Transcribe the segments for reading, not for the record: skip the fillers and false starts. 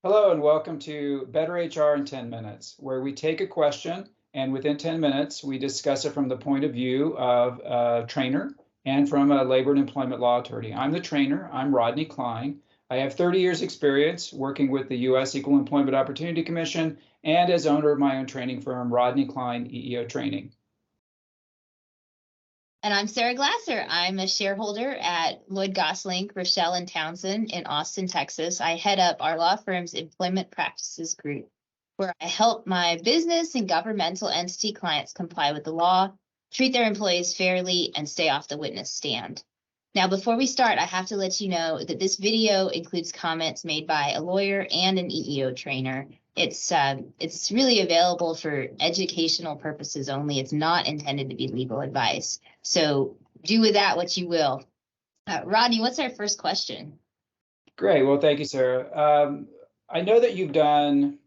Hello and welcome to Better HR in 10 Minutes, where we take a question and within 10 minutes, we discuss it from the point of view of a trainer and from a labor and employment law attorney. I'm the trainer, I'm Rodney Klein. I have 30 years experience working with the U.S. Equal Employment Opportunity Commission and as owner of my own training firm, Rodney Klein EEO Training. And I'm Sarah Glasser. I'm a shareholder at Lloyd Gosling, Rochelle and Townsend in Austin, Texas. I head up our law firm's employment practices group, where I help my business and governmental entity clients comply with the law, treat their employees fairly, and stay off the witness stand. Now, before we start, I have to let you know that this video includes comments made by a lawyer and an EEO trainer. It's really available for educational purposes only. It's not intended to be legal advice. So do with that what you will. Rodney, what's our first question? Great. Well, thank you, Sarah. I know that you've done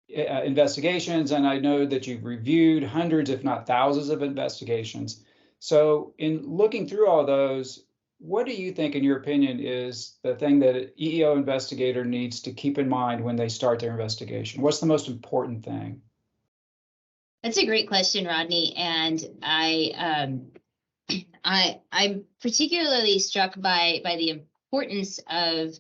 investigations, and I know that you've reviewed hundreds, if not thousands, of investigations. So in looking through all those, what do you think, in your opinion, is the thing that an EEO investigator needs to keep in mind when they start their investigation? What's the most important thing? That's a great question, Rodney. And I'm particularly struck by the importance of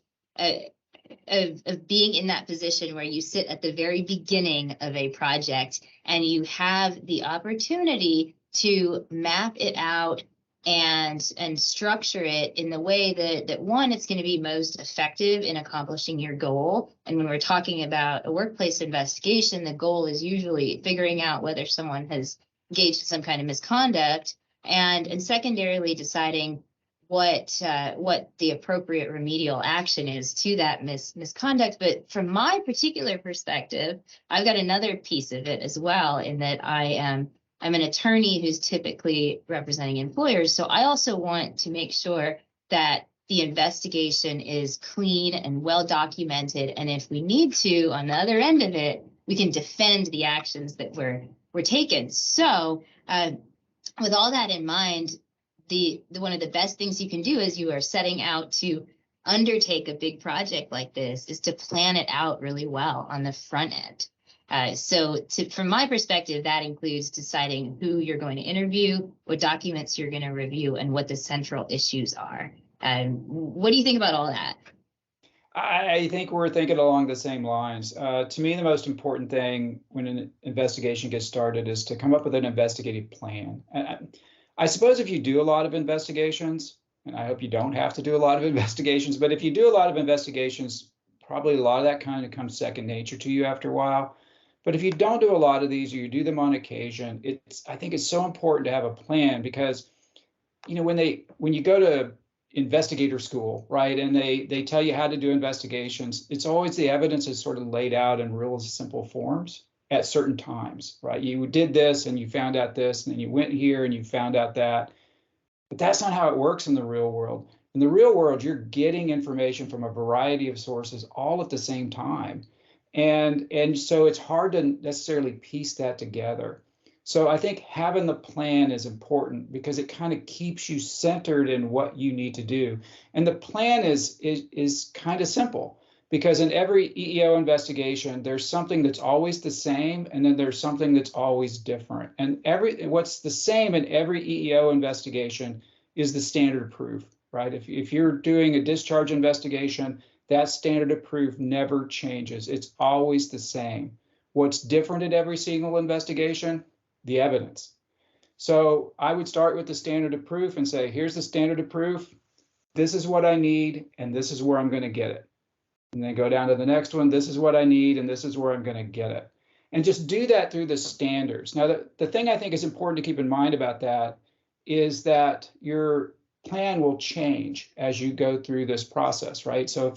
being in that position where you sit at the very beginning of a project and you have the opportunity to map it out and structure it in the way that one, it's going to be most effective in accomplishing your goal. And when we're talking about a workplace investigation, the goal is usually figuring out whether someone has engaged in some kind of misconduct, and secondarily deciding what the appropriate remedial action is to that misconduct. But from my particular perspective, I've got another piece of it as well, in that I'm an attorney who's typically representing employers. So I also want to make sure that the investigation is clean and well documented. And if we need to, on the other end of it, we can defend the actions that were taken. So with all that in mind, the one of the best things you can do as you are setting out to undertake a big project like this is to plan it out really well on the front end. From my perspective, that includes deciding who you're going to interview, what documents you're going to review, and what the central issues are. What do you think about all that? I think we're thinking along the same lines. To me, the most important thing when an investigation gets started is to come up with an investigative plan. I suppose if you do a lot of investigations, and I hope you don't have to do a lot of investigations, but if you do a lot of investigations, probably a lot of that kind of comes second nature to you after a while. But if you don't do a lot of these, or you do them on occasion, I think it's so important to have a plan, because, you know, when you go to investigator school, right, and they tell you how to do investigations, it's always the evidence is sort of laid out in real simple forms at certain times, right? You did this and you found out this, and then you went here and you found out that. But that's not how it works in the real world. In the real world, you're getting information from a variety of sources all at the same time. And so it's hard to necessarily piece that together. So I think having the plan is important, because it kind of keeps you centered in what you need to do. And the plan is kind of simple, because in every EEO investigation, there's something that's always the same, and then there's something that's always different. And what's the same in every EEO investigation is the standard of proof, right? If you're doing a discharge investigation, that standard of proof never changes. It's always the same. What's different in every single investigation? The evidence. So I would start with the standard of proof and say, here's the standard of proof. This is what I need, and this is where I'm going to get it. And then go down to the next one. This is what I need, and this is where I'm going to get it. And just do that through the standards. Now, the thing I think is important to keep in mind about that is that your plan will change as you go through this process, right? So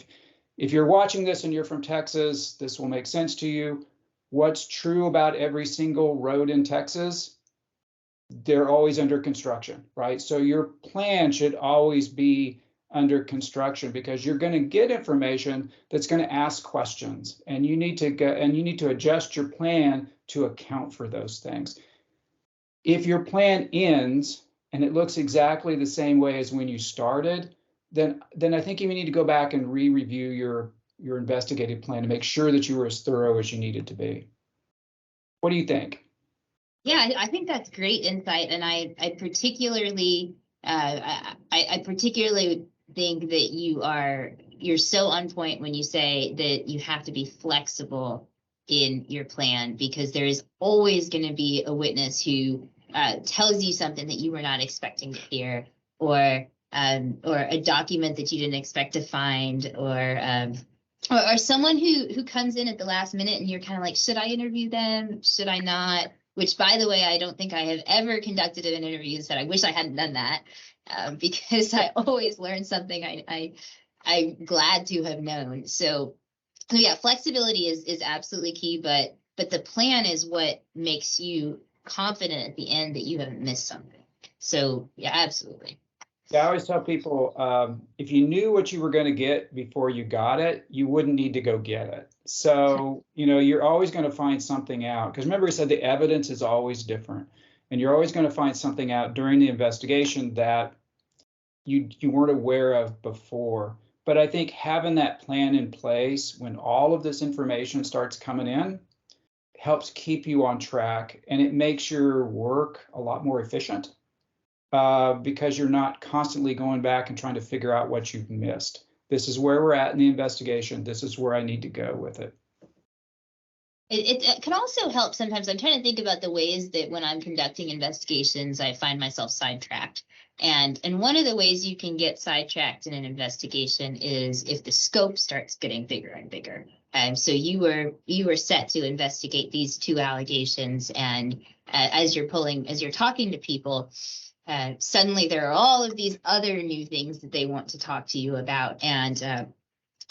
if you're watching this and you're from Texas, this will make sense to you. What's true about every single road in Texas? They're always under construction, right? So your plan should always be under construction, because you're going to get information that's going to ask questions, and you need to adjust your plan to account for those things. If your plan ends and it looks exactly the same way as when you started, then I think you need to go back and re-review your investigative plan to make sure that you were as thorough as you needed to be. What do you think? Yeah, I think that's great insight, and I particularly I particularly think that you're so on point when you say that you have to be flexible in your plan, because there is always going to be a witness who tells you something that you were not expecting to hear, or a document that you didn't expect to find, or someone who comes in at the last minute and you're kind of like, should I interview them? Should I not? Which, by the way, I don't think I have ever conducted an interview and said, I wish I hadn't done that, because I always learn something I'm glad to have known. So yeah, flexibility is absolutely key, but the plan is what makes you confident at the end that you haven't missed something. So yeah, absolutely. Yeah, I always tell people, if you knew what you were going to get before you got it, you wouldn't need to go get it. So, you're always going to find something out. Because remember, I said the evidence is always different. And you're always going to find something out during the investigation that you weren't aware of before. But I think having that plan in place when all of this information starts coming in helps keep you on track, and it makes your work a lot more efficient. Because you're not constantly going back and trying to figure out what you've missed. This is where we're at in the investigation. This is where I need to go with it. It can also help sometimes. I'm trying to think about the ways that when I'm conducting investigations, I find myself sidetracked. And one of the ways you can get sidetracked in an investigation is if the scope starts getting bigger and bigger. So you were set to investigate these two allegations, and as you're talking to people, suddenly there are all of these other new things that they want to talk to you about, and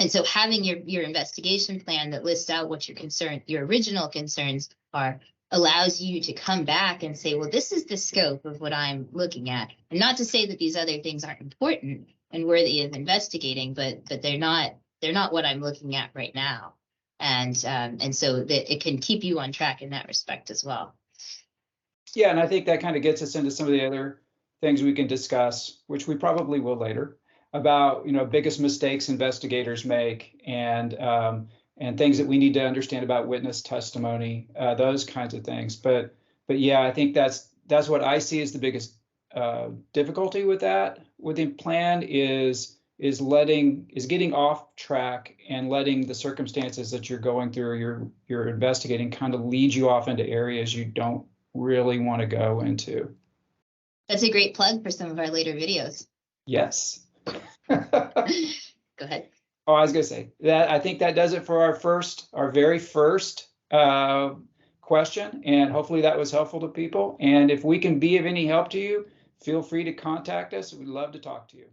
so having your investigation plan that lists out what your original concerns are, allows you to come back and say, well, this is the scope of what I'm looking at, and not to say that these other things aren't important and worthy of investigating, but they're not what I'm looking at right now, and so that it can keep you on track in that respect as well. Yeah, and I think that kind of gets us into some of the other things we can discuss, which we probably will later, about biggest mistakes investigators make, and things that we need to understand about witness testimony, those kinds of things. But yeah, I think that's what I see as the biggest difficulty with the plan is getting off track and letting the circumstances that you're going through, you're investigating, kind of lead you off into areas you don't really want to go into. That's a great plug for some of our later videos. Yes. Go ahead. Oh, I was going to say that I think that does it for our very first question, and hopefully that was helpful to people. And if we can be of any help to you, feel free to contact us. We'd love to talk to you.